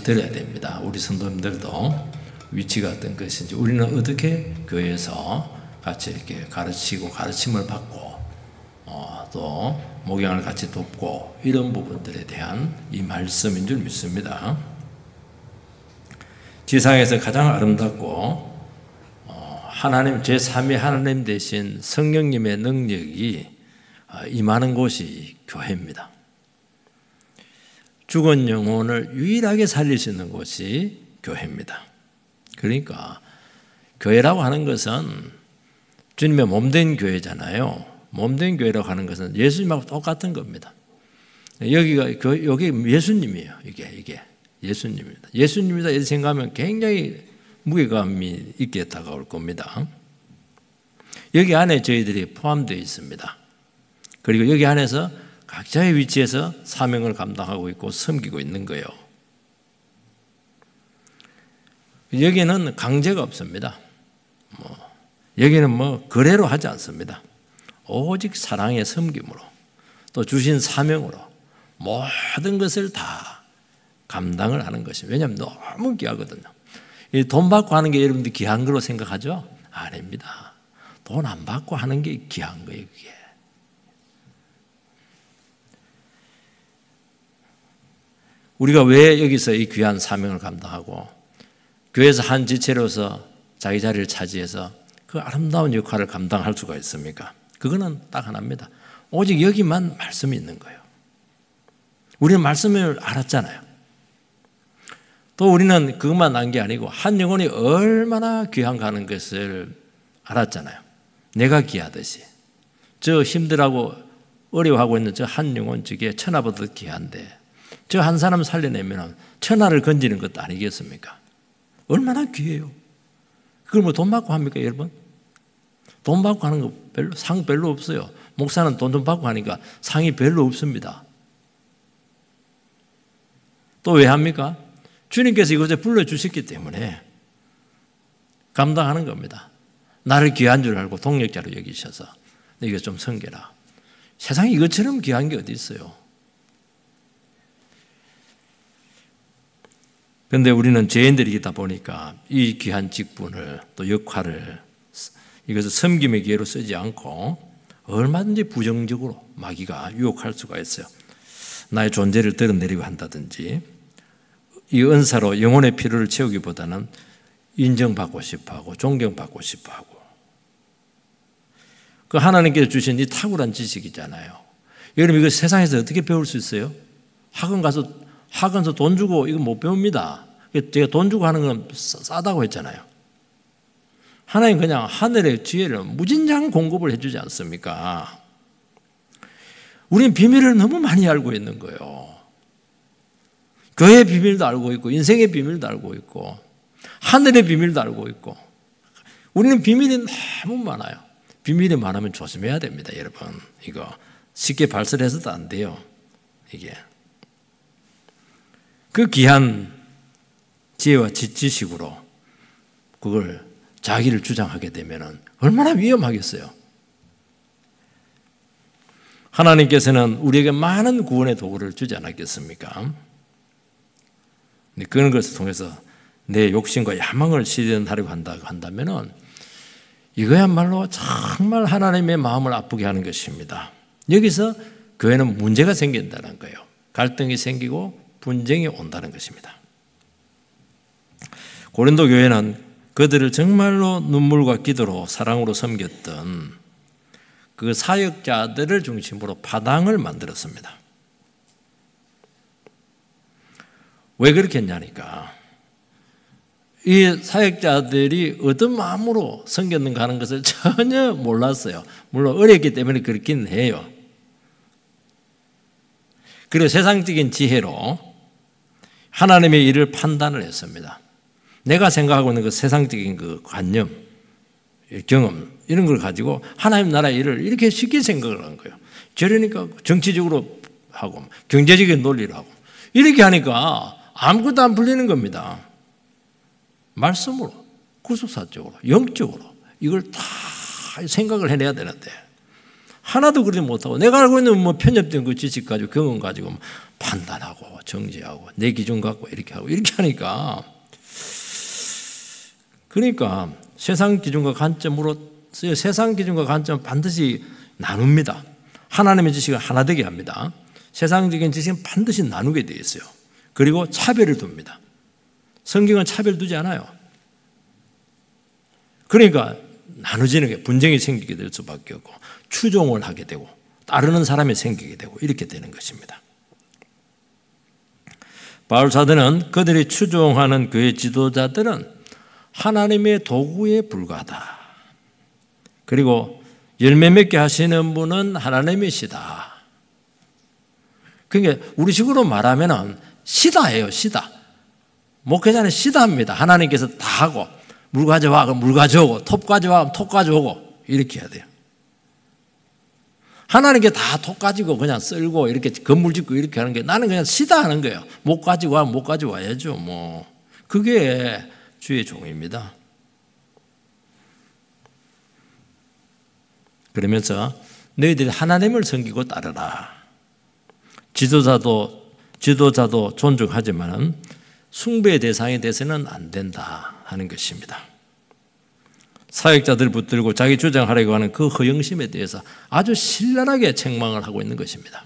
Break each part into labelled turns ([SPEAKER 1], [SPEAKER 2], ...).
[SPEAKER 1] 드려야 됩니다. 우리 성도님들도 위치가 어떤 것인지, 우리는 어떻게 교회에서 같이 이렇게 가르치고 가르침을 받고 또 목양을 같이 돕고, 이런 부분들에 대한 이 말씀인 줄 믿습니다. 지상에서 가장 아름답고 하나님, 제3위 하나님 대신 성령님의 능력이 임하는 곳이 교회입니다. 죽은 영혼을 유일하게 살릴 수 있는 곳이 교회입니다. 그러니까 교회라고 하는 것은 주님의 몸된 교회잖아요. 몸된 교회라고 하는 것은 예수님하고 똑같은 겁니다. 여기 예수님이에요. 이게 예수님입니다. 예수님이다 이렇게 생각하면 굉장히 무게감이 있게 다가올 겁니다. 여기 안에 저희들이 포함되어 있습니다. 그리고 여기 안에서 각자의 위치에서 사명을 감당하고 있고 섬기고 있는 거예요. 여기는 강제가 없습니다. 여기는 거래로 하지 않습니다. 오직 사랑의 섬김으로, 또 주신 사명으로 모든 것을 다 감당을 하는 것입니다. 왜냐하면 너무 귀하거든요. 돈 받고 하는 게 여러분들 귀한 걸로 생각하죠? 아닙니다. 돈 안 받고 하는 게 귀한 거예요, 그게. 우리가 왜 여기서 이 귀한 사명을 감당하고 교회에서 한 지체로서 자기 자리를 차지해서 그 아름다운 역할을 감당할 수가 있습니까? 그거는 딱 하나입니다. 오직 여기만 말씀이 있는 거예요. 우리는 말씀을 알았잖아요. 또 우리는 그것만 난 게 아니고 한 영혼이 얼마나 귀한가 하는 것을 알았잖아요. 내가 귀하듯이 저 힘들하고 어려워하고 있는 저 한 영혼 저게 천하보다 귀한데, 저 한 사람 살려내면 천하를 건지는 것도 아니겠습니까? 얼마나 귀해요. 그걸 돈 받고 합니까, 여러분? 돈 받고 하는 거 상 별로 없어요. 목사는 돈 좀 받고 하니까 상이 별로 없습니다. 또 왜 합니까? 주님께서 이곳에 불러주셨기 때문에 감당하는 겁니다. 나를 귀한 줄 알고 동력자로 여기셔서 이거 좀 섬겨라. 세상에 이것처럼 귀한 게 어디 있어요? 그런데 우리는 죄인들이다 보니까 이 귀한 직분을, 또 역할을, 이것을 섬김의 기회로 쓰지 않고 얼마든지 부정적으로 마귀가 유혹할 수가 있어요. 나의 존재를 드러내려고 한다든지, 이 은사로 영혼의 필요를 채우기보다는 인정받고 싶어하고 존경받고 싶어하고, 그 하나님께서 주신 이 탁월한 지식이잖아요. 여러분, 이거 세상에서 어떻게 배울 수 있어요? 학원에서 돈 주고 이거 못 배웁니다. 제가 돈 주고 하는 건 싸다고 했잖아요. 하나님 그냥 하늘의 지혜를 무진장 공급을 해주지 않습니까? 우리는 비밀을 너무 많이 알고 있는 거예요. 교회의 비밀도 알고 있고, 인생의 비밀도 알고 있고, 하늘의 비밀도 알고 있고, 우리는 비밀이 너무 많아요. 비밀이 많으면 조심해야 됩니다, 여러분. 이거 쉽게 발설해서도 안 돼요. 이게 그 귀한 지혜와 지식으로 그걸 자기를 주장하게 되면 얼마나 위험하겠어요. 하나님께서는 우리에게 많은 구원의 도구를 주지 않았겠습니까? 그런 것을 통해서 내 욕심과 야망을 실현하려고 한다면 이거야말로 정말 하나님의 마음을 아프게 하는 것입니다. 여기서 교회는 문제가 생긴다는 거예요. 갈등이 생기고 분쟁이 온다는 것입니다. 고린도 교회는 그들을 정말로 눈물과 기도로 사랑으로 섬겼던 그 사역자들을 중심으로 파당을 만들었습니다. 왜 그렇게 했냐니까, 이 사역자들이 어떤 마음으로 섬겼는가 하는 것을 전혀 몰랐어요. 물론 어렸기 때문에 그렇긴 해요. 그리고 세상적인 지혜로 하나님의 일을 판단을 했습니다. 내가 생각하고 있는 그 세상적인 그 관념, 경험, 이런 걸 가지고 하나님 나라의 일을 이렇게 쉽게 생각을 한 거예요. 저러니까 정치적으로 하고 경제적인 논리를 하고 이렇게 하니까 아무것도 안 풀리는 겁니다. 말씀으로, 구속사적으로, 영적으로 이걸 다 생각을 해내야 되는데 하나도 그러지 못하고 내가 알고 있는 뭐 편협된 그 지식 가지고 경험 가지고 판단하고 정죄하고 내 기준 갖고 이렇게 하고 이렇게 하니까 그러니까 세상 기준과 관점으로 세상 기준과 관점은 반드시 나눕니다. 하나님의 지식을 하나 되게 합니다. 세상적인 지식은 반드시 나누게 되어 있어요. 그리고 차별을 둡니다. 성경은 차별 두지 않아요. 그러니까 나눠지는 게 분쟁이 생기게 될 수밖에 없고 추종을 하게 되고 따르는 사람이 생기게 되고 이렇게 되는 것입니다. 바울 사도는 그들이 추종하는 그의 지도자들은 하나님의 도구에 불과하다. 그리고 열매 맺게 하시는 분은 하나님이시다. 그러니까 우리식으로 말하면 시다예요. 시다. 목회자는 시다입니다. 하나님께서 다 하고 물 가져와 그럼 물 가져오고 톱 가져와 그럼 톱 가져오고 이렇게 해야 돼요. 하나님께 다 톱 가지고 그냥 쓸고 이렇게 건물 짓고 이렇게 하는 게 나는 그냥 시다 하는 거예요. 못 가지고 와면 못 가져와야죠. 뭐 그게 주의 종입니다. 그러면서 너희들이 하나님을 섬기고 따르라. 지도자도 존중하지만 숭배의 대상이 돼서는 안 된다 하는 것입니다. 사역자들 붙들고 자기 주장하려고 하는 그 허영심에 대해서 아주 신랄하게 책망을 하고 있는 것입니다.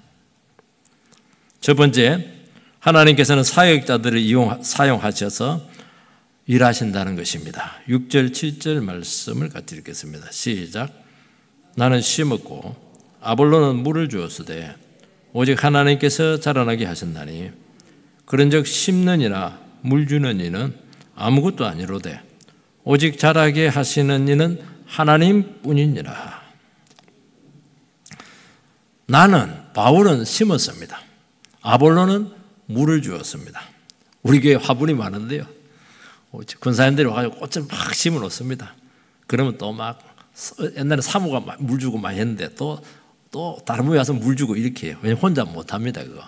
[SPEAKER 1] 첫 번째, 하나님께서는 사역자들을 사용하셔서 일하신다는 것입니다. 6절, 7절 말씀을 같이 읽겠습니다. 시작. 나는 심었고 아볼로는 물을 주었으되 오직 하나님께서 자라나게 하신다니 그런즉 심는 이나 물 주는 이는 아무것도 아니로되 오직 자라게 하시는 이는 하나님뿐이니라. 나는 바울은 심었습니다. 아볼로는 물을 주었습니다. 우리 교회 화분이 많은데요. 군사님들이 와가지고 꽃을 막 심어 놓습니다. 그러면 또 막 옛날에 사모가 물 주고 많이 했는데 또 다른 분이 와서 물 주고 이렇게 해요. 왜냐면 혼자 못 합니다, 그거.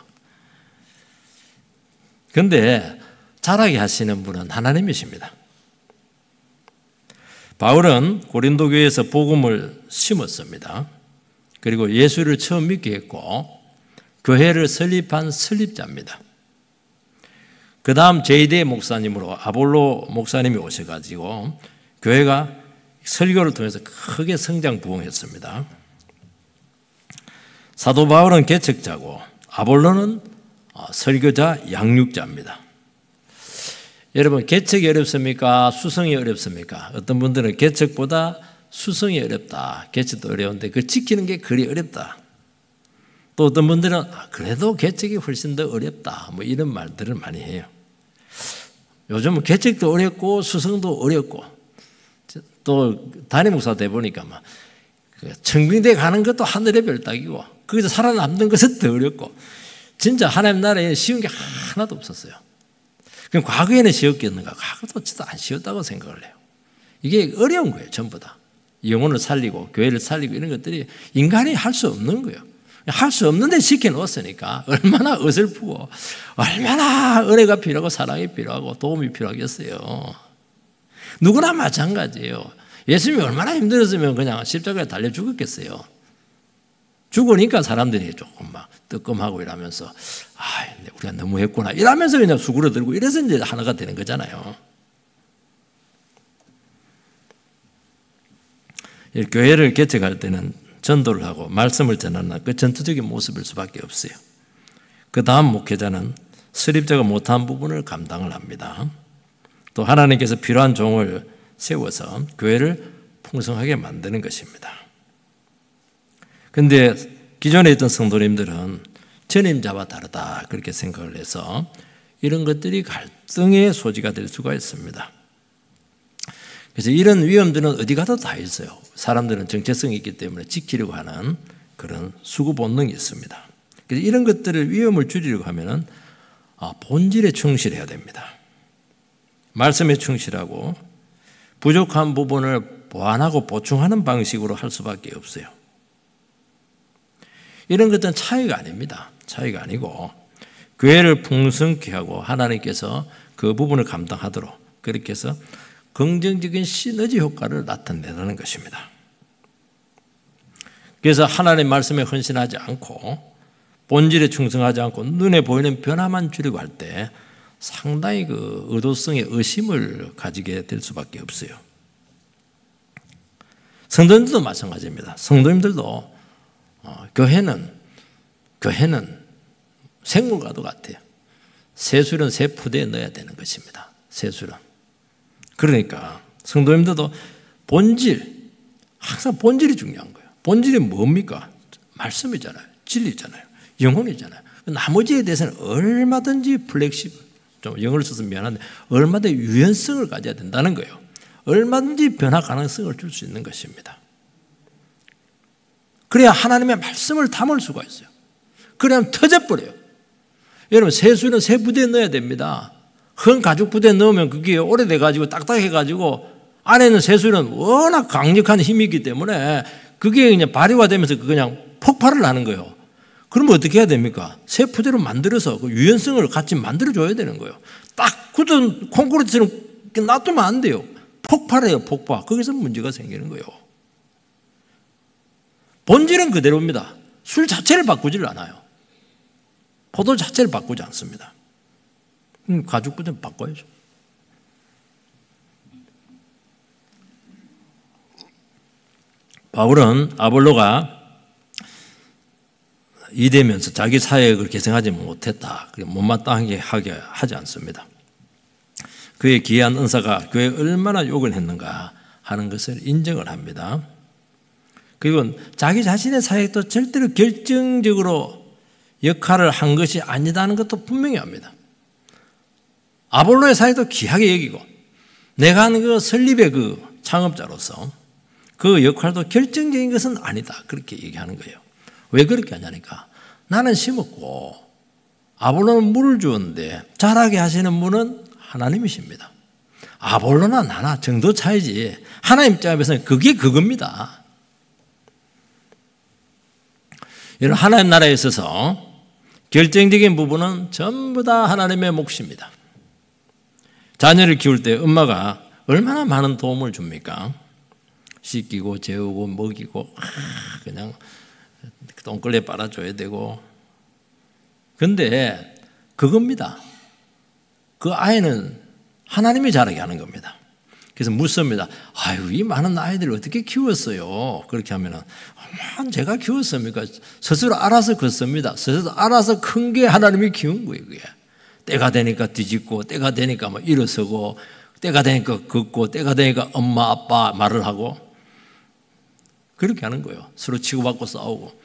[SPEAKER 1] 그런데 자라게 하시는 분은 하나님이십니다. 바울은 고린도 교회에서 복음을 심었습니다. 그리고 예수를 처음 믿게 했고 교회를 설립한 설립자입니다. 그 다음 제2대 목사님으로 아볼로 목사님이 오셔가지고 교회가 설교를 통해서 크게 성장 부흥했습니다. 사도 바울은 개척자고 아볼로는 설교자, 양육자입니다. 여러분 개척이 어렵습니까? 수성이 어렵습니까? 어떤 분들은 개척보다 수성이 어렵다. 개척도 어려운데 그 지키는 게 그리 어렵다. 또 어떤 분들은 그래도 개척이 훨씬 더 어렵다. 뭐 이런 말들을 많이 해요. 요즘은 개척도 어렵고 수성도 어렵고 또 담임 목사 돼 보니까 막 청빙대 가는 것도 하늘의 별 따기고 거기서 살아남는 것은 더 어렵고 진짜 하나님 나라에 쉬운 게 하나도 없었어요. 그럼 과거에는 쉬웠겠는가? 과거도 진짜 안 쉬웠다고 생각을 해요. 이게 어려운 거예요. 전부 다. 영혼을 살리고 교회를 살리고 이런 것들이 인간이 할 수 없는 거예요. 할 수 없는데 시켜놓았으니까 얼마나 어설프고 얼마나 은혜가 필요하고 사랑이 필요하고 도움이 필요하겠어요. 누구나 마찬가지예요. 예수님이 얼마나 힘들었으면 그냥 십자가에 달려 죽었겠어요. 죽으니까 사람들이 조금 막 뜨끔하고 이러면서 우리가 너무 했구나 이러면서 그냥 수그러들고 이래서 이제 하나가 되는 거잖아요. 교회를 개척할 때는 전도를 하고 말씀을 전하는 그 전투적인 모습일 수밖에 없어요. 그 다음 목회자는 설립자가 못한 부분을 감당을 합니다. 또 하나님께서 필요한 종을 세워서 교회를 풍성하게 만드는 것입니다. 그런데 기존에 있던 성도님들은 전임자와 다르다 그렇게 생각을 해서 이런 것들이 갈등의 소지가 될 수가 있습니다. 그래서 이런 위험들은 어디 가도 다 있어요. 사람들은 정체성이 있기 때문에 지키려고 하는 그런 수구 본능이 있습니다. 그래서 이런 것들을 위험을 줄이려고 하면은 본질에 충실해야 됩니다. 말씀에 충실하고 부족한 부분을 보완하고 보충하는 방식으로 할 수밖에 없어요. 이런 것들은 차이가 아닙니다. 차이가 아니고 교회를 풍성케 하고 하나님께서 그 부분을 감당하도록 그렇게 해서 긍정적인 시너지 효과를 나타내는 것입니다. 그래서 하나님의 말씀에 헌신하지 않고 본질에 충성하지 않고 눈에 보이는 변화만 주려고 할 때 상당히 그 의도성의 의심을 가지게 될 수밖에 없어요. 성도님들도 마찬가지입니다. 성도님들도 교회는 생물과도 같아요. 새술은 새 포대에 넣어야 되는 것입니다. 새술은. 그러니까 성도님들도 본질, 항상 본질이 중요한 거예요. 본질이 뭡니까? 말씀이잖아요. 진리잖아요. 영혼이잖아요. 나머지에 대해서는 얼마든지 플렉시블, 좀 영어를 써서 미안한데 얼마든지 유연성을 가져야 된다는 거예요. 얼마든지 변화 가능성을 줄 수 있는 것입니다. 그래야 하나님의 말씀을 담을 수가 있어요. 그래야 터져버려요. 여러분 새술은 새 부대에 넣어야 됩니다. 헌 가죽 부대에 넣으면 그게 오래돼가지고 딱딱해가지고 안에 있는 새술은 워낙 강력한 힘이 있기 때문에 그게 그냥 발효화되면서 그냥 폭발을 하는 거예요. 그러면 어떻게 해야 됩니까? 새 부대로 만들어서 그 유연성을 같이 만들어줘야 되는 거예요. 딱 굳은 콘크리트처럼 놔두면 안 돼요. 폭발해요, 폭발. 거기서 문제가 생기는 거예요. 본질은 그대로입니다. 술 자체를 바꾸지를 않아요. 포도 자체를 바꾸지 않습니다. 가죽 부대는 바꿔야죠. 바울은 아볼로가 이되면서 자기 사역을 계승하지 못했다. 못마땅하게 하게 하지 않습니다. 그의 귀한 은사가 교회에 얼마나 욕을 했는가 하는 것을 인정을 합니다. 그리고 자기 자신의 사역도 절대로 결정적으로 역할을 한 것이 아니다는 것도 분명히 합니다. 아볼로의 사역도 귀하게 여기고 내가 하는 그 설립의 그 창업자로서 그 역할도 결정적인 것은 아니다. 그렇게 얘기하는 거예요. 왜 그렇게 하냐니까 나는 심었고 아볼로는 물을 주었는데 자라게 하시는 분은 하나님이십니다. 아볼로나 나나 정도 차이지 하나님 입장에서는 그게 그겁니다. 여러분 하나님 나라에 있어서 결정적인 부분은 전부 다 하나님의 몫입니다. 자녀를 키울 때 엄마가 얼마나 많은 도움을 줍니까? 씻기고 재우고 먹이고 그냥 똥걸레 빨아줘야 되고. 근데 그겁니다. 그 아이는 하나님이 자라게 하는 겁니다. 그래서 묻습니다. 아유, 이 많은 아이들을 어떻게 키웠어요? 그렇게 하면은 제가 키웠습니까? 스스로 알아서 컸습니다. 스스로 알아서 큰 게 하나님이 키운 거예요. 그게. 때가 되니까 뒤집고 때가 되니까 뭐 일어서고 때가 되니까 걷고 때가 되니까 엄마 아빠 말을 하고 그렇게 하는 거예요. 서로 치고받고 싸우고.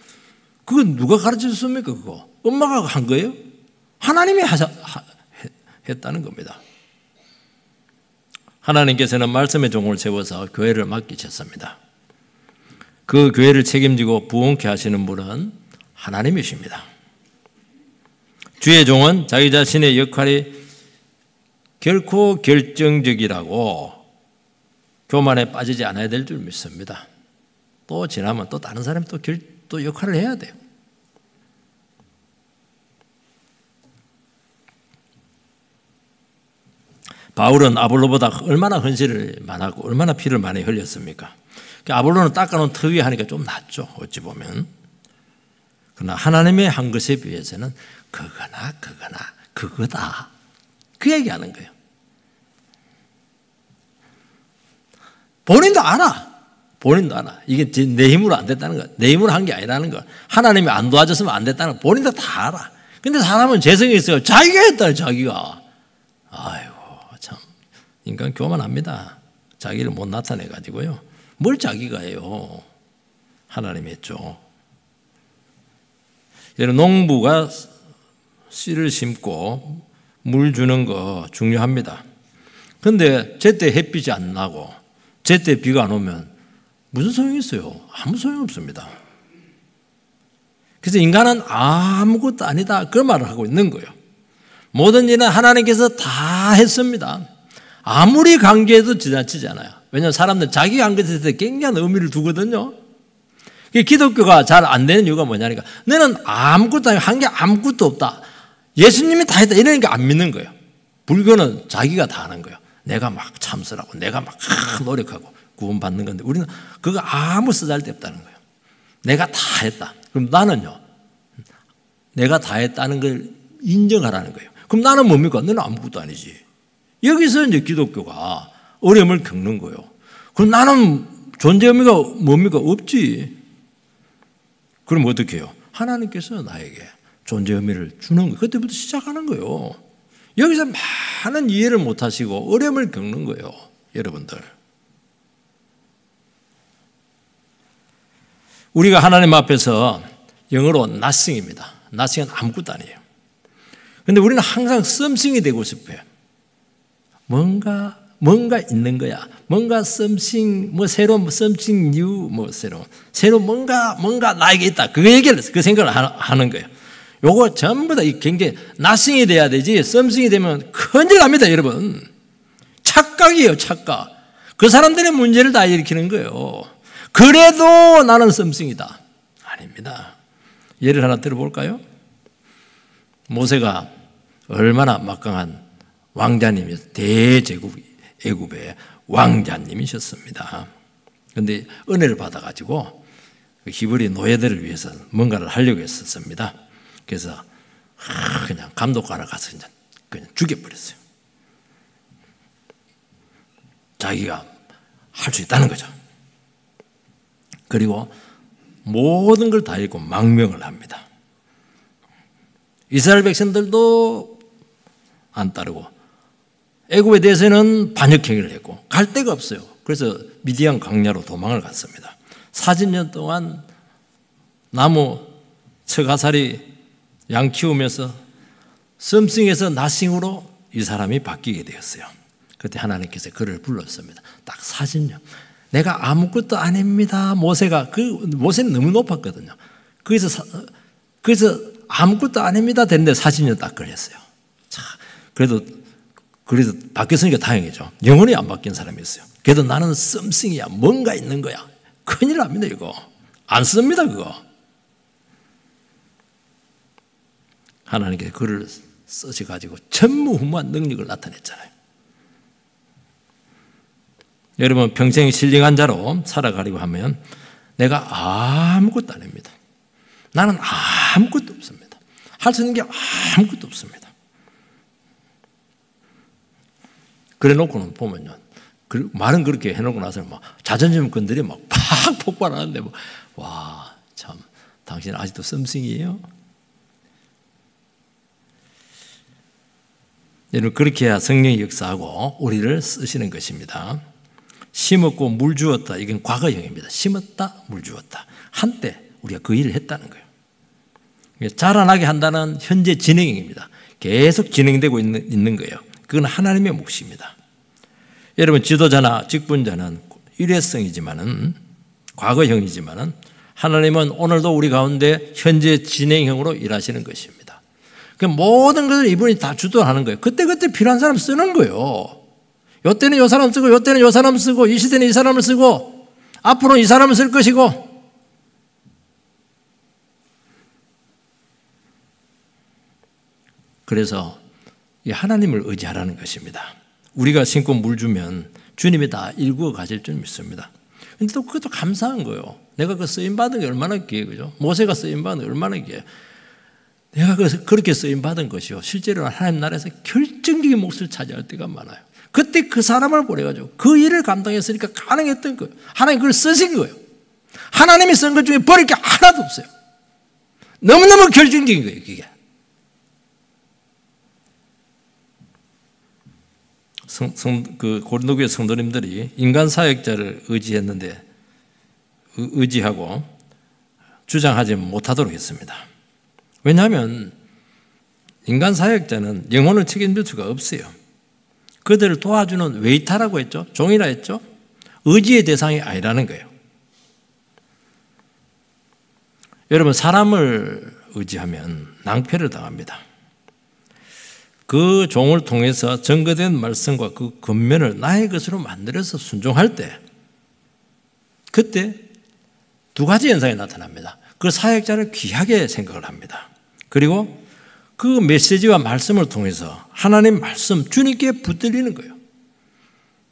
[SPEAKER 1] 그건 누가 가르쳐줬습니까? 그거 엄마가 한 거예요? 하나님이 했다는 겁니다. 하나님께서는 말씀의 종을 세워서 교회를 맡기셨습니다. 그 교회를 책임지고 부흥케 하시는 분은 하나님이십니다. 주의 종은 자기 자신의 역할이 결코 결정적이라고 교만에 빠지지 않아야 될 줄 믿습니다. 또 지나면 또 다른 사람이 또 역할을 해야 돼요. 바울은 아볼로보다 얼마나 헌신을 많았고 얼마나 피를 많이 흘렸습니까? 아볼로는 닦아놓은 터 위에 하니까 좀 낫죠. 어찌 보면. 그러나 하나님의 한 것에 비해서는 그거다. 그 얘기하는 거예요. 본인도 알아. 이게 내 힘으로 안 됐다는 거. 내 힘으로 한 게 아니라는 거. 하나님이 안 도와줬으면 안 됐다는 거. 본인도 다 알아. 근데 사람은 재성이 있어요. 자기가 했다, 자기가. 아이고, 참. 인간 교만합니다. 자기를 못 나타내가지고요. 뭘 자기가 해요. 하나님이 했죠. 여러분, 농부가 씨를 심고 물 주는 거 중요합니다. 근데 제때 햇빛이 안 나고 제때 비가 안 오면 무슨 소용이 있어요? 아무 소용 없습니다. 그래서 인간은 아무것도 아니다. 그 말을 하고 있는 거예요. 모든 일은 하나님께서 다 했습니다. 아무리 강조해도 지나치지 않아요. 왜냐하면 사람들 자기가 한 것에 대해서 굉장한 의미를 두거든요. 기독교가 잘 안 되는 이유가 뭐냐니까 너는 아무것도 한 게 아무것도 없다. 예수님이 다 했다. 이러니까 안 믿는 거예요. 불교는 자기가 다 하는 거예요. 내가 막 참선하고 내가 막 노력하고 구원받는 건데 우리는 그거 아무 쓰잘데 없다는 거예요. 내가 다 했다. 그럼 나는요, 내가 다 했다는 걸 인정하라는 거예요. 그럼 나는 뭡니까? 너는 아무것도 아니지. 여기서 이제 기독교가 어려움을 겪는 거예요. 그럼 나는 존재 의미가 뭡니까? 없지. 그럼 어떻게 해요? 하나님께서 나에게 존재 의미를 주는 거예요. 그때부터 시작하는 거예요. 여기서 많은 이해를 못 하시고 어려움을 겪는 거예요. 여러분들. 우리가 하나님 앞에서 영어로 nothing입니다. nothing은 아무것도 아니에요. 그런데 우리는 항상 something이 되고 싶어요. 뭔가 있는 거야. 뭔가 something, 새로운 something new, 새로운 뭔가 나에게 있다. 그 얘기를, 그 생각을 하는 거예요. 요거 전부 다 굉장히 nothing이 돼야 되지, something이 되면 큰일 납니다, 여러분. 착각이에요, 착각. 그 사람들의 문제를 다 일으키는 거예요. 그래도 나는 something이다. 아닙니다. 예를 하나 들어볼까요? 모세가 얼마나 막강한 왕자님이었어요. 대제국 애굽의 왕자님이셨습니다. 그런데 은혜를 받아가지고 히브리 노예들을 위해서 뭔가를 하려고 했었습니다. 그래서 그냥 감독관을 가서 그냥 죽여버렸어요. 자기가 할 수 있다는 거죠. 그리고 모든 걸 다 잃고 망명을 합니다. 이스라엘 백성들도 안 따르고 애굽에 대해서는 반역행위를 했고 갈 데가 없어요. 그래서 미디안 광야로 도망을 갔습니다. 40년 동안 나무 척아사리 양 키우면서 썸씽에서 나싱으로 이 사람이 바뀌게 되었어요. 그때 하나님께서 그를 불렀습니다. 딱 40년. 내가 아무것도 아닙니다. 모세는 너무 높았거든요. 그래서 아무것도 아닙니다 됐는데 40년 딱 걸렸어요. 자, 그래서 바뀌었으니까 다행이죠. 영원히 안 바뀐 사람이었어요. 그래도 나는 썸씽이야. 뭔가 있는 거야. 큰일 납니다, 이거. 안 씁니다, 그거. 하나님께서 그를 쓰셔가지고 전무후무한 능력을 나타냈잖아요. 여러분, 평생 신령한 자로 살아가려고 하면 내가 아무것도 아닙니다. 나는 아무것도 없습니다. 할 수 있는 게 아무것도 없습니다. 그래 놓고는 보면요. 말은 그렇게 해놓고 나서 막 자존심 건드려 막 팍 폭발하는데 와, 참, 당신 아직도 썸씽이에요? 여러분, 그렇게 해야 성령이 역사하고 우리를 쓰시는 것입니다. 심었고 물 주었다. 이건 과거형입니다. 심었다, 물 주었다. 한때 우리가 그 일을 했다는 거예요. 자라나게 한다는 현재 진행형입니다. 계속 진행되고 있는 거예요. 그건 하나님의 몫입니다. 여러분, 지도자나 직분자는 일회성이지만은, 과거형이지만은, 하나님은 오늘도 우리 가운데 현재 진행형으로 일하시는 것입니다. 그 모든 것을 이분이 다 주도하는 거예요. 그때그때 필요한 사람 쓰는 거예요. 요때는 요 사람 쓰고, 요때는 요 사람 쓰고, 이 시대는 이 사람을 쓰고, 앞으로는 이 사람을 쓸 것이고, 그래서 이 하나님을 의지하라는 것입니다. 우리가 신고 물 주면 주님이 다 일구어 가실 줄 믿습니다. 근데 또 그것도 감사한 거예요. 내가 그 쓰임받은 게 얼마나 귀해, 그죠? 모세가 쓰임받은 게 얼마나 귀해. 내가 그렇게 쓰임받은 것이요. 실제로는 하나님 나라에서 결정적인 몫을 차지할 때가 많아요. 그때 그 사람을 보내가지고 그 일을 감당했으니까 가능했던 거예요. 하나님 그걸 쓰신 거예요. 하나님이 쓴 것 중에 버릴 게 하나도 없어요. 너무너무 결정적인 거예요, 그게. 고린도교회 성도님들이 인간 사역자를 의지하고 주장하지 못하도록 했습니다. 왜냐하면 인간 사역자는 영혼을 책임질 수가 없어요. 그들을 도와주는 웨이터라고 했죠. 종이라 했죠. 의지의 대상이 아니라는 거예요. 여러분, 사람을 의지하면 낭패를 당합니다. 그 종을 통해서 증거된 말씀과 그 권면을 나의 것으로 만들어서 순종할 때, 그때 두 가지 현상이 나타납니다. 그 사역자를 귀하게 생각을 합니다. 그리고 그 메시지와 말씀을 통해서 하나님 말씀, 주님께 붙들리는 거예요.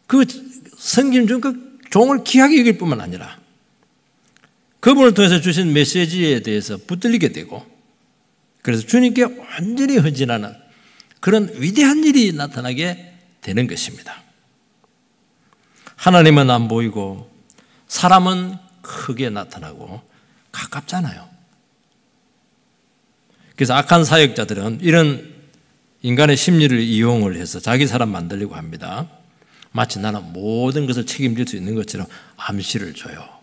[SPEAKER 1] 그 섬김 중 그 종을 귀하게 여길 뿐만 아니라 그분을 통해서 주신 메시지에 대해서 붙들리게 되고, 그래서 주님께 완전히 헌신하는 그런 위대한 일이 나타나게 되는 것입니다. 하나님은 안 보이고 사람은 크게 나타나고 가깝잖아요. 그래서 악한 사역자들은 이런 인간의 심리를 이용을 해서 자기 사람 만들려고 합니다. 마치 나는 모든 것을 책임질 수 있는 것처럼 암시를 줘요.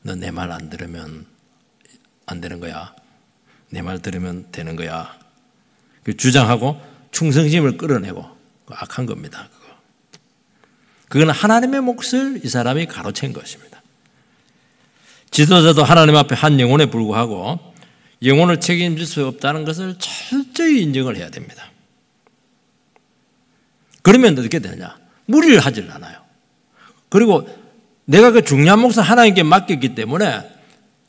[SPEAKER 1] 너 내 말 안 들으면 안 되는 거야. 내 말 들으면 되는 거야. 주장하고 충성심을 끌어내고 악한 겁니다. 그건 하나님의 몫을 이 사람이 가로챈 것입니다. 지도자도 하나님 앞에 한 영혼에 불구하고 영혼을 책임질 수 없다는 것을 철저히 인정을 해야 됩니다. 그러면 어떻게 되느냐? 무리를 하질 않아요. 그리고 내가 그 중요한 몫을 하나님께 맡겼기 때문에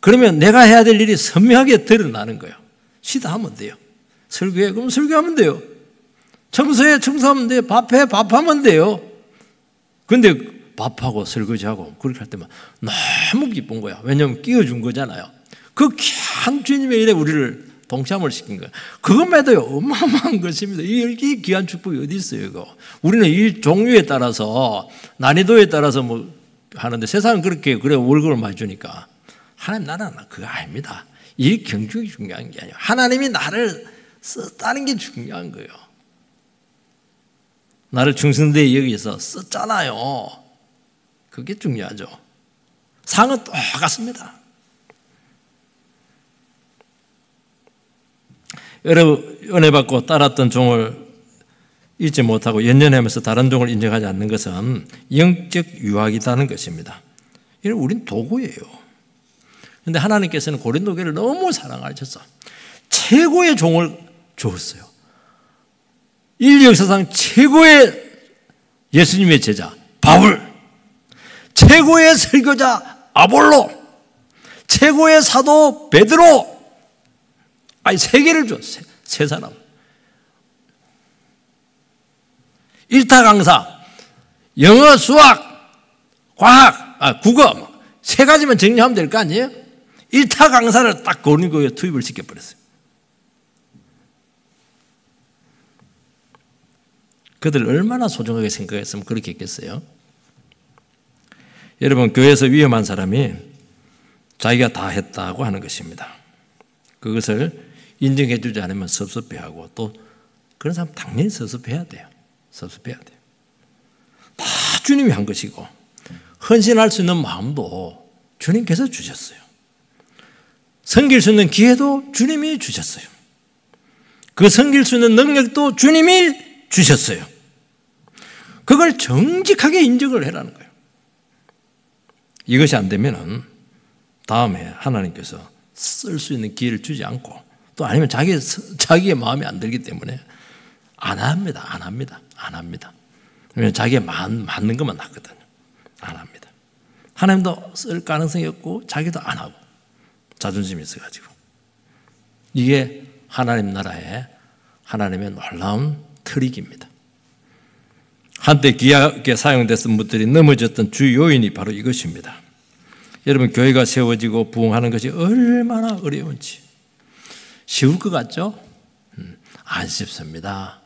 [SPEAKER 1] 그러면 내가 해야 될 일이 선명하게 드러나는 거예요. 시도하면 돼요. 설교해? 그럼 설교하면 돼요. 청소해? 청소하면 돼요. 밥해? 밥하면 돼요. 근데 밥하고 설거지하고 그렇게 할 때만 너무 기쁜 거야. 왜냐하면 끼워준 거잖아요. 그 귀한 주님의 일에 우리를 동참을 시킨 거예요. 그것마도요 어마어마한 것입니다. 이 귀한 축복이 어디 있어요, 이거. 우리는 이 종류에 따라서 난이도에 따라서 뭐 하는데 세상은 그래 월급을 많이 주니까 하나님 나라는 그거 아닙니다. 이 경중이 중요한 게 아니에요. 하나님이 나를 썼다는 게 중요한 거예요. 나를 충성되게 여기서 썼잖아요. 그게 중요하죠. 상은 똑같습니다. 여러분 은혜 받고 따랐던 종을 잊지 못하고 연연하면서 다른 종을 인정하지 않는 것은 영적 유학이라는 것입니다. 이는 우린 도구예요. 그런데 하나님께서는 고린도 교회를 너무 사랑하셔서 최고의 종을 주었어요. 인류 역사상 최고의 예수님의 제자 바울, 최고의 설교자 아볼로, 최고의 사도 베드로, 아니 세 개를 줬어요. 세 사람. 일타 강사, 영어, 수학, 과학, 국어 세 가지만 정리하면 될 거 아니에요? 일타 강사를 딱 고린도에 투입을 시켜버렸어요. 그들 얼마나 소중하게 생각했으면 그렇게 했겠어요? 여러분, 교회에서 위험한 사람이 자기가 다 했다고 하는 것입니다. 그것을 인정해 주지 않으면 섭섭해하고 또 그런 사람 당연히 섭섭해야 돼요. 섭섭해야 돼요. 다 주님이 한 것이고 헌신할 수 있는 마음도 주님께서 주셨어요. 섬길 수 있는 기회도 주님이 주셨어요. 그 섬길 수 있는 능력도 주님이 주셨어요. 그걸 정직하게 인정을 해라는 거예요. 이것이 안 되면은 다음에 하나님께서 쓸 수 있는 기회를 주지 않고 또 아니면 자기의 마음에 안 들기 때문에 안 합니다. 왜냐하면 자기에 맞는 것만 하거든요. 안 합니다. 하나님도 쓸 가능성이 없고 자기도 안 하고 자존심이 있어가지고 이게 하나님 나라의 하나님의 놀라운 트릭입니다. 한때 귀하게 사용됐던 분들이 넘어졌던 주 요인이 바로 이것입니다. 여러분, 교회가 세워지고 부흥하는 것이 얼마나 어려운지 쉬울 것 같죠? 안 쉽습니다.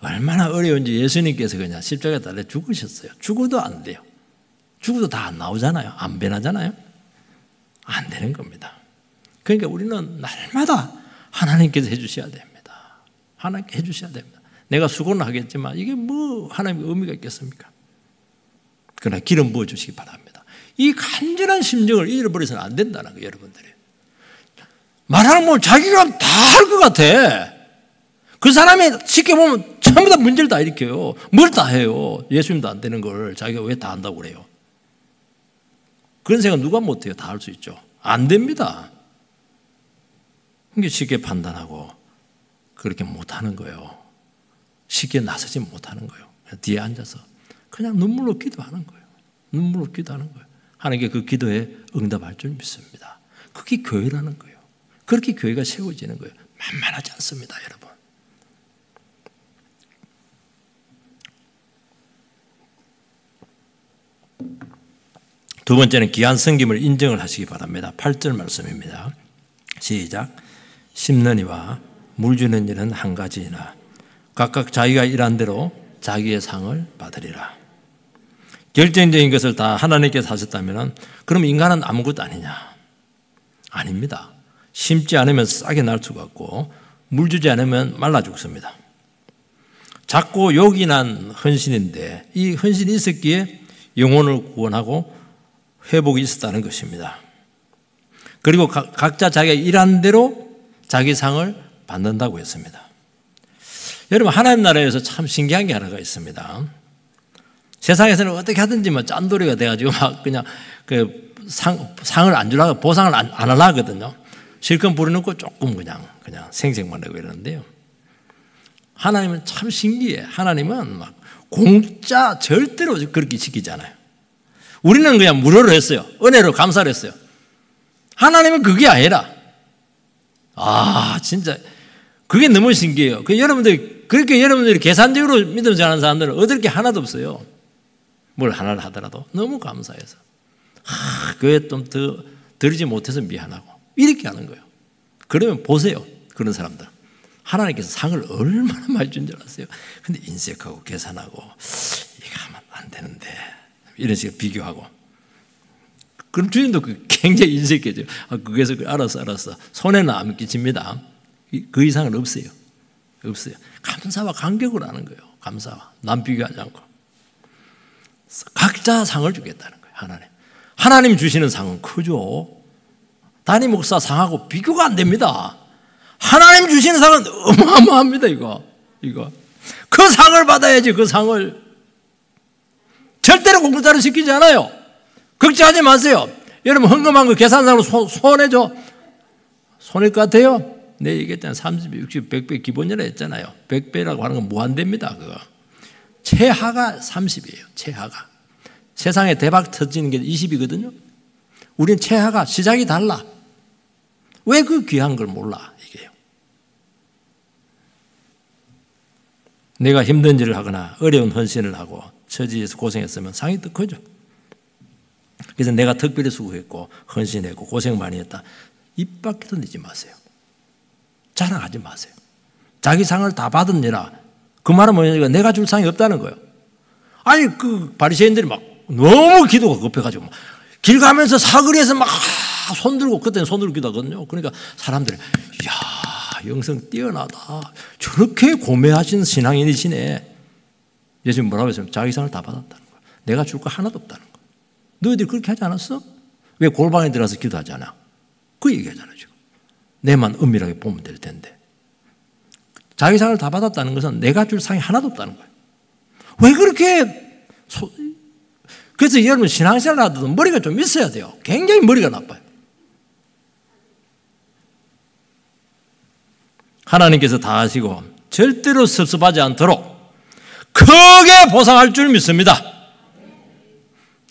[SPEAKER 1] 얼마나 어려운지 예수님께서 그냥 십자가에 달려 죽으셨어요. 죽어도 안 돼요. 죽어도 다 안 나오잖아요. 안 변하잖아요. 안 되는 겁니다. 그러니까 우리는 날마다 하나님께서 해주셔야 됩니다. 하나님께 해주셔야 됩니다. 내가 수고는 하겠지만 이게 뭐 하나님의 의미가 있겠습니까? 그러나 기름 부어주시기 바랍니다. 이 간절한 심정을 잃어버려서는 안 된다는 거예요, 여러분들이. 말하는 뭐 자기가 다 할 것 같아. 그 사람이 쉽게 보면 전부 다 문제를 다 일으켜요. 뭘 다 해요. 예수님도 안 되는 걸 자기가 왜 다 한다고 그래요. 그런 생각 누가 못해요. 다 할 수 있죠. 안 됩니다. 그게 쉽게 판단하고 그렇게 못하는 거예요. 쉽게 나서지 못하는 거예요. 뒤에 앉아서 그냥 눈물로 기도하는 거예요. 눈물로 기도하는 거예요. 하나님께 그 기도에 응답할 줄 믿습니다. 그게 교회라는 거예요. 그렇게 교회가 세워지는 거예요. 만만하지 않습니다, 여러분. 두 번째는 귀한 섬김을 인정을 하시기 바랍니다. 8절 말씀입니다. 시작. 심는 이와 물 주는 일은 한 가지이나 각각 자기가 일한 대로 자기의 상을 받으리라. 결정적인 것을 다 하나님께서 하셨다면 그럼 인간은 아무것도 아니냐? 아닙니다. 심지 않으면 싹이 날 수가 없고 물 주지 않으면 말라 죽습니다. 작고 요긴한 헌신인데 이 헌신이 있었기에 영혼을 구원하고 회복이 있었다는 것입니다. 그리고 각자 자기가 일한 대로 자기 상을 받는다고 했습니다. 여러분, 하나님 나라에서 참 신기한 게 하나가 있습니다. 세상에서는 어떻게 하든지 뭐 짠돌이가 돼가지고 막 그냥 그 상을 안 주려고 보상을 안 하려고 하거든요. 실컷 부려놓고 조금 그냥 생색만 내고 이러는데요. 하나님은 참 신기해. 하나님은 막 공짜 절대로 그렇게 시키잖아요. 우리는 그냥 무료로 했어요. 은혜로 감사를 했어요. 하나님은 그게 아니라, 진짜 그게 너무 신기해요. 그렇게 여러분들이 계산적으로 믿음 생활하는 사람들은 얻을 게 하나도 없어요. 뭘 하나를 하더라도 너무 감사해서 그게 좀 더 드리지 못해서 미안하고 이렇게 하는 거예요. 그러면 보세요. 그런 사람들 하나님께서 상을 얼마나 많이 준 줄 아세요? 근데 인색하고 계산하고 이거 하면 안 되는데 이런 식으로 비교하고, 그럼 주님도 굉장히 인색해져요. 그래서 알았어 손해는 안 끼칩니다. 그 이상은 없어요. 감사와 감격을 하는 거예요. 감사와 남 비교하지 않고 각자 상을 주겠다는 거예요. 하나님 주시는 상은 크죠. 담임 목사 상하고 비교가 안 됩니다. 하나님 주시는 상은 어마어마합니다. 이거 그 상을 받아야지. 그 상을 절대로 공짜로 시키지 않아요. 걱정하지 마세요. 여러분, 헌금한 거 계산상으로 손해죠. 손해일 것 같아요? 내 얘기했잖아요. 30, 60, 100배 기본이라 했잖아요. 100배라고 하는 건 무한대입니다. 그거. 최하가 30이에요. 최하가. 세상에 대박 터지는 게 20이거든요. 우리는 최하가 시작이 달라. 왜 그 귀한 걸 몰라? 이게요. 내가 힘든 일을 하거나 어려운 헌신을 하고 처지에서 고생했으면 상이 더 크죠. 그래서 내가 특별히 수고했고 헌신했고 고생 많이 했다. 입 밖에도 내지 마세요. 자랑하지 마세요. 자기 상을 다 받았느라. 그 말은 뭐냐면 내가 줄 상이 없다는 거예요. 아니 그 바리새인들이 막 너무 기도가 급해가지고 막 길 가면서 사거리에서 막 손들고, 그때는 손들고 기도하거든요. 그러니까 사람들이 이야 영성 뛰어나다. 저렇게 고매하신 신앙인이시네. 예수님 뭐라고 했어요? 자기 상을 다 받았다는 거예요. 내가 줄 거 하나도 없다는 거예요. 너희들이 그렇게 하지 않았어? 왜 골방에 들어가서 기도하지 않아? 그 얘기하잖아요. 지금 내만 은밀하게 보면 될 텐데. 자기 상을 다 받았다는 것은 내가 줄 상이 하나도 없다는 거예요. 왜 그렇게 그래서 여러분 신앙생활 하더라도 머리가 좀 있어야 돼요. 굉장히 머리가 나빠요. 하나님께서 다 하시고 절대로 섭섭하지 않도록 크게 보상할 줄 믿습니다.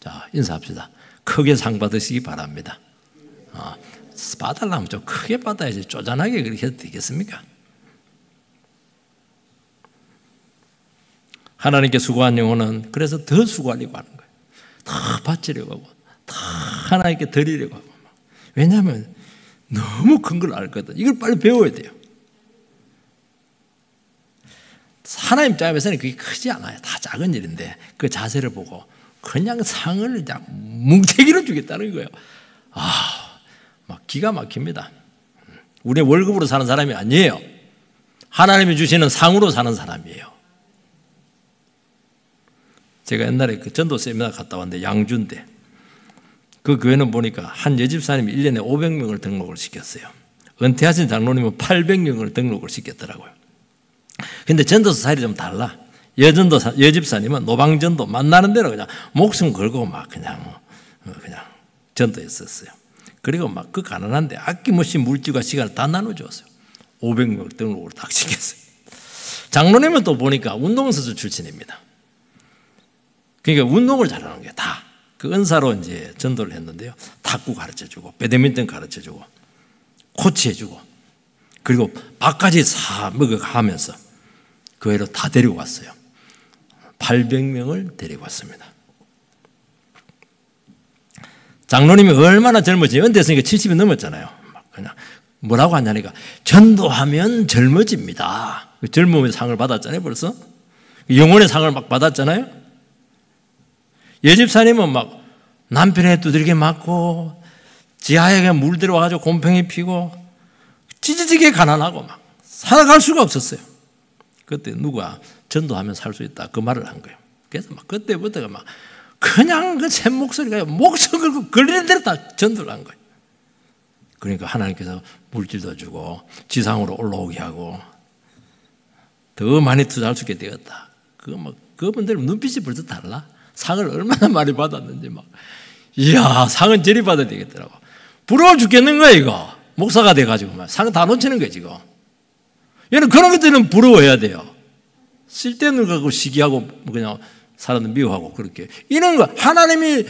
[SPEAKER 1] 자, 인사합시다. 크게 상 받으시기 바랍니다. 받으려면 좀 크게 받아야지 쪼잔하게 그렇게 해도 되겠습니까? 하나님께 수고한 영혼은 그래서 더 수고하려고 하는 거예요. 다 바치려고 하고 다 하나님께 드리려고 하고. 왜냐하면 너무 큰 걸 알거든. 이걸 빨리 배워야 돼요. 하나님 입장에서는 그게 크지 않아요. 다 작은 일인데 그 자세를 보고 그냥 상을 그냥 뭉태기로 주겠다는 거예요. 막 기가 막힙니다. 우리 월급으로 사는 사람이 아니에요. 하나님이 주시는 상으로 사는 사람이에요. 제가 옛날에 그 전도 세미나 갔다 왔는데 양주인데 그 교회는 보니까 한 여집사님이 1년에 500명을 등록을 시켰어요. 은퇴하신 장로님은 800명을 등록을 시켰더라고요. 근데 전도서 사일이 좀 달라. 여집사님은 노방전도 만나는 대로 그냥 목숨 걸고 막 그냥 전도했었어요. 그리고 막 그 가난한데 아낌없이 물질과 시간을 다 나눠주었어요. 500명을 등록을 딱 시켰어요. 장로님은 또 보니까 운동선수 출신입니다. 그러니까 운동을 잘하는 게 다 그 은사로 이제 전도를 했는데요. 탁구 가르쳐주고 배드민턴 가르쳐주고 코치해주고 그리고 밥까지 다 먹어가면서 교회로 다 데리고 왔어요. 800명을 데리고 왔습니다. 장로님이 얼마나 젊어지? 은퇴했으니까 70이 넘었잖아요. 그냥 뭐라고 하냐니까 전도하면 젊어집니다. 젊으면 상을 받았잖아요, 벌써. 영혼의 상을 막 받았잖아요. 예집사님은 막 남편에 두들겨 맞고 지하에 물 들어와가지고 곰팡이 피고 찌지지게 가난하고 막 살아갈 수가 없었어요. 그때 누가 전도하면 살 수 있다 그 말을 한 거예요. 그래서 막 그때부터가 막 그냥 그 샘 목소리가 목숨 걸고 걸리는 대로 다 전도를 한 거예요. 그러니까 하나님께서 물질도 주고 지상으로 올라오게 하고 더 많이 투자할 수 있게 되었다. 그분들 눈빛이 벌써 달라. 상을 얼마나 많이 받았는지 막 이야 상은 저리 받아야 되겠더라고. 부러워 죽겠는 거야 이거. 목사가 돼가지고 막 상 다 놓치는 거야 지금. 얘는 그런 것들은 부러워해야 돼요. 쓸데없는 거 갖고 시기하고 그냥 사람들 미워하고 그렇게 이런 거 하나님이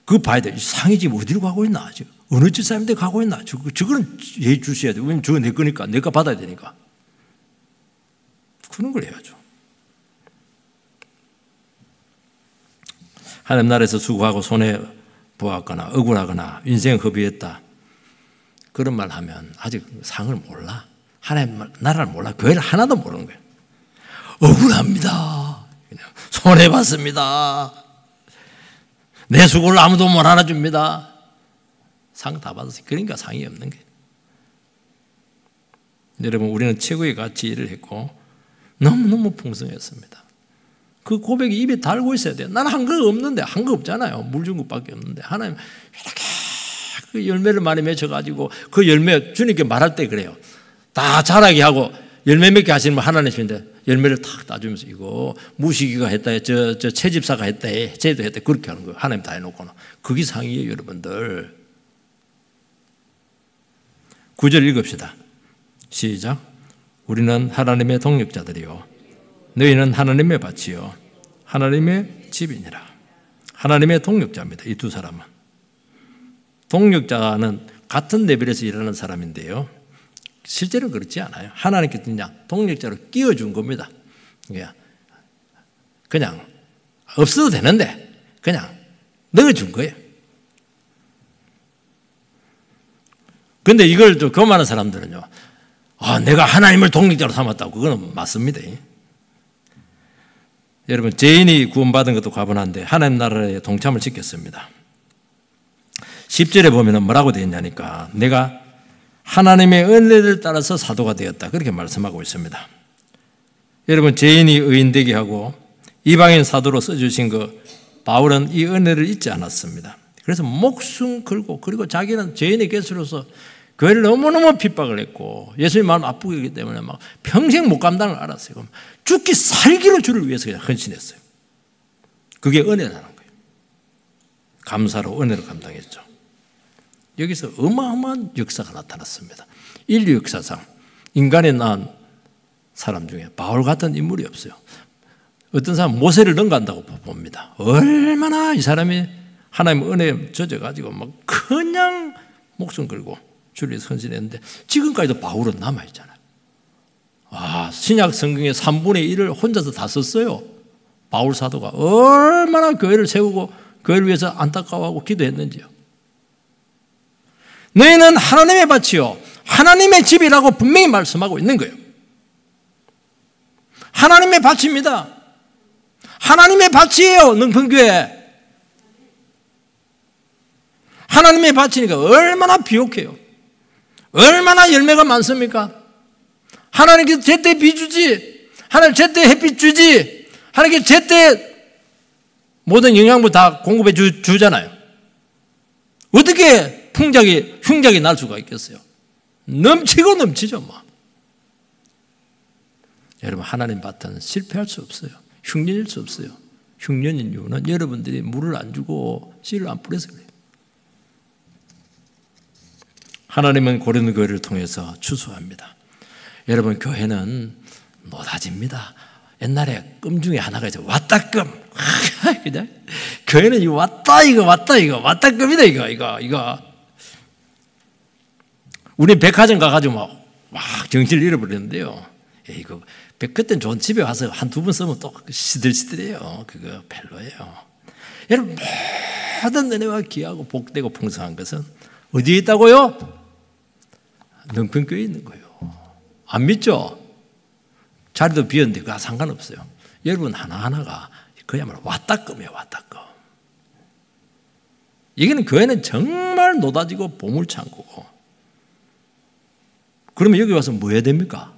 [SPEAKER 1] 그거 봐야 돼. 상이 지금 어디로 가고 있나 지금 어느 집사님한테 가고 있나 저거는 얘 주셔야 돼. 왜냐면 저거 내 거니까 내가 받아야 되니까 그런 걸 해야죠. 하나님 나라에서 수고하고 손해 보았거나 억울하거나 인생 허비했다 그런 말 하면 아직 상을 몰라. 하나님 나라를 몰라. 교회를 하나도 모르는 거예요. 억울합니다. 그냥 손해봤습니다. 내 수고를 아무도 못 알아줍니다. 상 다 받았어요. 그러니까 상이 없는 거예요. 여러분 우리는 최고의 가치 일을 했고 너무너무 풍성했습니다. 그 고백이 입에 달고 있어야 돼요. 나는 한 거 없는데 한 거 없잖아요. 물 준 것밖에 없는데 하나님 이렇게 그 열매를 많이 맺혀가지고 그 열매 주님께 말할 때 그래요. 다 자라게 하고 열매 맺게 하시는 분 하나님이신데 열매를 탁 따주면서 이거 무시기가 했다 저 채집사가 했다 쟤도 했다 그렇게 하는 거예요. 하나님 다 해놓고는. 그게 상이에요 여러분들. 9절 읽읍시다. 시작. 우리는 하나님의 동력자들이요 너희는 하나님의 밭이요 하나님의 집이니라. 하나님의 동력자입니다. 이 두 사람은. 동력자는 같은 레벨에서 일하는 사람인데요. 실제로 그렇지 않아요. 하나님께서 그냥 동력자로 끼워준 겁니다. 그냥 없어도 되는데 그냥 넣어준 거예요. 그런데 이걸 좀 거만한 사람들은요. 내가 하나님을 동력자로 삼았다고 그거는 맞습니다. 여러분 죄인이 구원받은 것도 과분한데 하나님 나라에 동참을 시켰습니다. 10절에 보면 뭐라고 되어 있냐니까 내가 하나님의 은혜를 따라서 사도가 되었다 그렇게 말씀하고 있습니다. 여러분 죄인이 의인 되게 하고 이방인 사도로 써주신 거 바울은 이 은혜를 잊지 않았습니다. 그래서 목숨 걸고 그리고 자기는 죄인의 개수로서 교회를 너무너무 핍박을 했고 예수님 마음 아프기 하기 때문에 막 평생 못 감당을 알았어요. 죽기 살기로 주를 위해서 그냥 헌신했어요. 그게 은혜라는 거예요. 감사로 은혜를 감당했죠. 여기서 어마어마한 역사가 나타났습니다. 인류 역사상 인간에 낳은 사람 중에 바울 같은 인물이 없어요. 어떤 사람은 모세를 능가한다고 봅니다. 얼마나 이 사람이 하나님 은혜에 젖어가지고 막 그냥 목숨 걸고 주를 위해서 헌신했는데 지금까지도 바울은 남아있잖아요. 신약 성경의 3분의 1을 혼자서 다 썼어요. 바울 사도가 얼마나 교회를 세우고 교회를 위해서 안타까워하고 기도했는지요. 너희는 하나님의 밭이요 하나님의 집이라고 분명히 말씀하고 있는 거예요. 하나님의 밭입니다. 하나님의 밭이에요. 능평교회. 하나님의 밭이니까 얼마나 비옥해요. 얼마나 열매가 많습니까? 하나님께서 제때 비 주지. 하나님 제때 햇빛 주지. 하나님께서 제때 모든 영양분 다 공급해 주잖아요. 어떻게 흉작이 날 수가 있겠어요? 넘치고 넘치죠 뭐. 여러분 하나님 밭은 실패할 수 없어요. 흉년일 수 없어요. 흉년인 이유는 여러분들이 물을 안 주고 씨를 안 뿌려서 그래요. 하나님은 고린도 교회를 통해서 추수합니다. 여러분 교회는 노다집니다. 옛날에 금 중에 하나가 있어요. 왔다금. 그냥 교회는 이거 왔다 이거 왔다금이다 이거. 우리 백화점 가가지고 막 정신을 잃어버렸는데요. 이거 그때는 좋은 집에 와서 한 두 번 쓰면 또 시들시들해요. 그거 별로예요. 여러분 모든 은혜와 귀하고 복되고 풍성한 것은 어디에 있다고요? 능평교회에 있는 거예요. 안 믿죠? 자리도 비었는데 그거 상관없어요. 여러분 하나하나가 그야말로 왔다금이에요. 왔다금. 여기는 교회는 정말 노다지고 보물창고고, 그러면 여기 와서 뭐 해야 됩니까?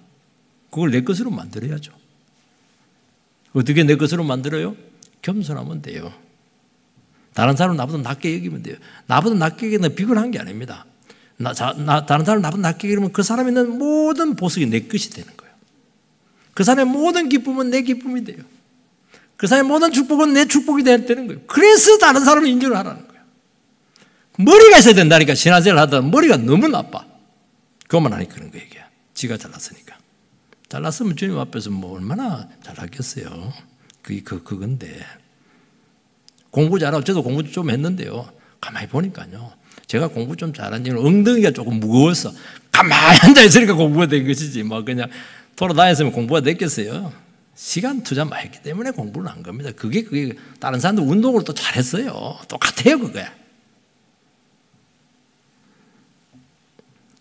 [SPEAKER 1] 그걸 내 것으로 만들어야죠. 어떻게 내 것으로 만들어요? 겸손하면 돼요. 다른 사람 나보다 낮게 여기면 돼요. 나보다 낮게 여기는 비굴한 게 아닙니다. 다른 사람 나보다 낮게 여기면 그 사람이 있는 모든 보석이 내 것이 되는 거예요. 그 사람의 모든 기쁨은 내 기쁨이 돼요. 그 사람의 모든 축복은 내 축복이 되는 거예요. 그래서 다른 사람을 인정을 하라는 거예요. 머리가 있어야 된다니까. 신앙생활을 하다 머리가 너무 나빠. 그것만 하니까 그런 거예요. 이게. 지가 잘났으니까. 잘났으면 주님 앞에서 뭐 얼마나 잘하겠어요. 그건데. 공부 잘하고 저도 공부 좀 했는데요. 가만히 보니까요. 제가 공부 좀 잘한 이유는 엉덩이가 조금 무거워서 가만히 앉아있으니까 공부가 된 것이지. 뭐 그냥 돌아다녔으면 공부가 됐겠어요. 시간 투자 많이 했기 때문에 공부를 한 겁니다. 그게 다른 사람들 운동을 또 잘했어요. 똑같아요, 그거야.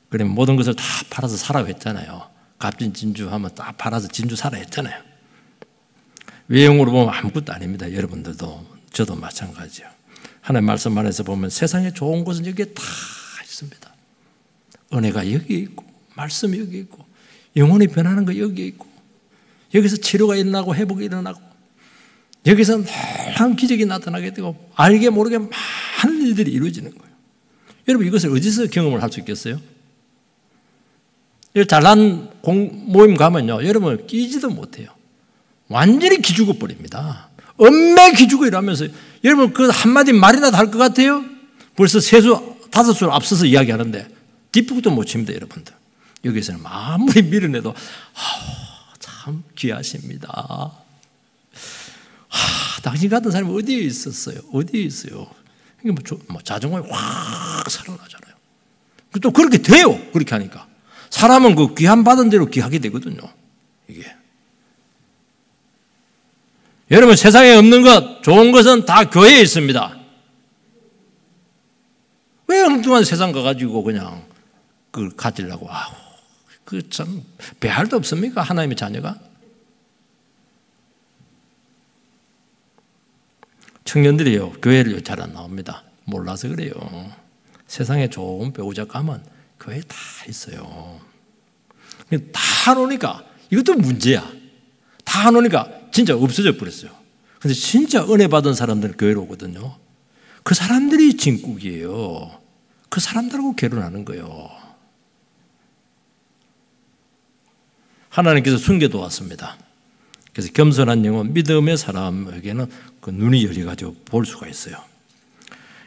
[SPEAKER 1] 그러면 모든 것을 다 팔아서 사라고 했잖아요. 값진 진주 하면 다 팔아서 진주 사라 했잖아요. 외형으로 보면 아무것도 아닙니다. 여러분들도 저도 마찬가지예요. 하나님 말씀 안에서 보면 세상에 좋은 것은 여기에 다 있습니다. 은혜가 여기에 있고 말씀이 여기에 있고 영혼이 변하는 거 여기에 있고 여기서 치료가 일어나고 회복이 일어나고 여기서 놀라운 기적이 나타나게 되고 알게 모르게 많은 일들이 이루어지는 거예요. 여러분 이것을 어디서 경험을 할 수 있겠어요? 잘난 모임 가면요, 여러분 끼지도 못해요. 완전히 기죽어 버립니다. 엄매 기죽어 이러면서 여러분 그 한마디 말이나 할 것 같아요? 벌써 세수, 다섯수를 앞서서 이야기하는데 뒷북도 못 칩니다, 여러분들. 여기서는 아무리 밀어내도 참 귀하십니다. 당신 같은 사람이 어디에 있었어요? 어디에 있어요? 이게 뭐 자존감이 확 살아나잖아요. 또 그렇게 돼요. 그렇게 하니까. 사람은 그 귀한 받은 대로 귀하게 되거든요. 이게. 여러분 세상에 없는 것, 좋은 것은 다 교회에 있습니다. 왜 엉뚱한 세상 가가지고 그냥 그걸 가지려고 하고. 그 참 배할도 없습니까? 하나님의 자녀가? 청년들이요, 교회를 잘 안 나옵니다. 몰라서 그래요. 세상에 좋은 배우자 가면 교회에 다 있어요. 다 놓으니까 이것도 문제야. 다 놓으니까 진짜 없어져 버렸어요. 근데 진짜 은혜 받은 사람들은 교회로 오거든요. 그 사람들이 진국이에요. 그 사람들하고 결혼하는 거예요. 하나님께서 숨겨도 왔습니다. 그래서 겸손한 영혼, 믿음의 사람에게는 그 눈이 열려가지고 볼 수가 있어요.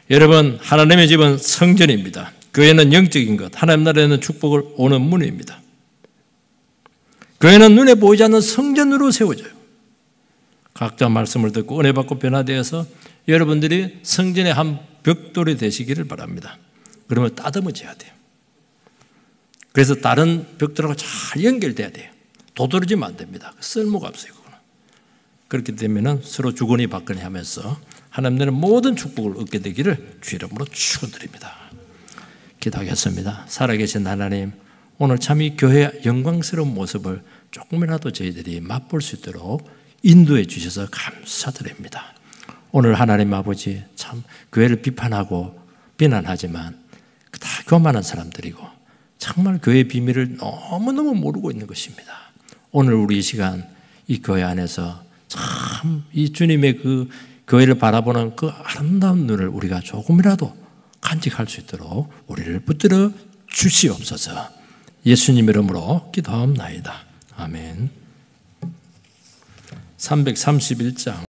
[SPEAKER 1] 여러분, 하나님의 집은 성전입니다. 교회는 영적인 것, 하나님 나라에는 축복을 오는 문입니다. 교회는 눈에 보이지 않는 성전으로 세워져요. 각자 말씀을 듣고 은혜 받고 변화되어서 여러분들이 성전의 한 벽돌이 되시기를 바랍니다. 그러면 따듬어져야 돼요. 그래서 다른 벽돌하고 잘 연결돼야 돼요. 도드라지면 안 됩니다. 쓸모가 없어요. 그거는. 그렇게 되면 서로 주거니 받거니 하면서 하나님의 모든 축복을 얻게 되기를 주 이름으로 축원드립니다. 기도하겠습니다. 살아계신 하나님, 오늘 참 이 교회의 영광스러운 모습을 조금이라도 저희들이 맛볼 수 있도록 인도해 주셔서 감사드립니다. 오늘 하나님 아버지, 참 교회를 비판하고 비난하지만 다 교만한 사람들이고 정말 교회의 비밀을 너무너무 모르고 있는 것입니다. 오늘 우리 이 시간 이 교회 안에서 참 이 주님의 그 교회를 바라보는 그 아름다운 눈을 우리가 조금이라도 간직할 수 있도록 우리를 붙들어 주시옵소서. 예수님 이름으로 기도하옵나이다. 아멘. 331장